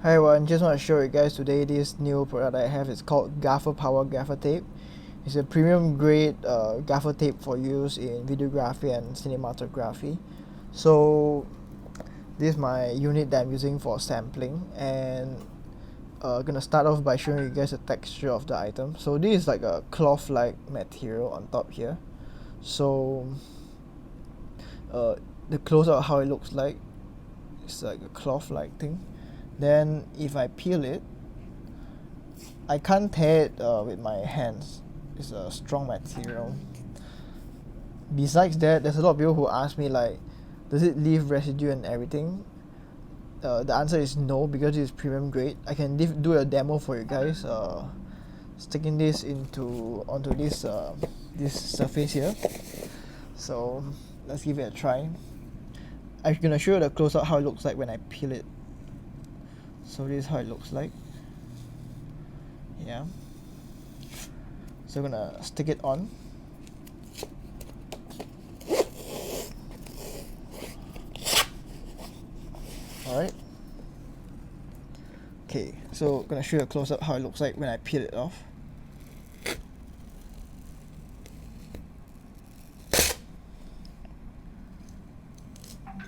Hi everyone, just want to show you guys today this new product I have. It's called Gaffer Power Gaffer Tape. It's a premium grade gaffer tape for use in videography and cinematography. So this is my unit that I'm using for sampling, and gonna start off by showing you guys the texture of the item. So this is like a cloth-like material on top here. So the close-up how it looks like, it's like a cloth-like thing. Then if I peel it, I can't tear it with my hands. It's a strong material. Besides that, there's a lot of people who ask me like, does it leave residue and everything? The answer is no, because it's premium grade. I can do a demo for you guys. Sticking this onto this surface here. So let's give it a try. I'm gonna show you the close up how it looks like when I peel it. So this is how it looks like. Yeah. So I'm gonna stick it on. Alright. Okay, so I'm gonna show you a close up how it looks like when I peel it off.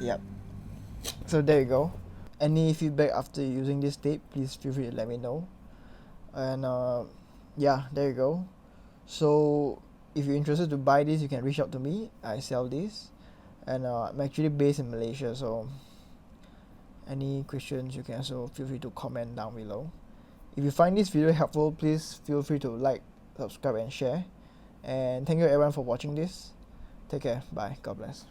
Yep. So there you go. Any feedback after using this tape, please feel free to let me know. And yeah, there you go. So if you're interested to buy this, you can reach out to me. I sell this, and I'm actually based in Malaysia, so any questions you can also feel free to comment down below. If you find this video helpful, please feel free to like, subscribe and share. And thank you everyone for watching this. Take care. Bye. God bless.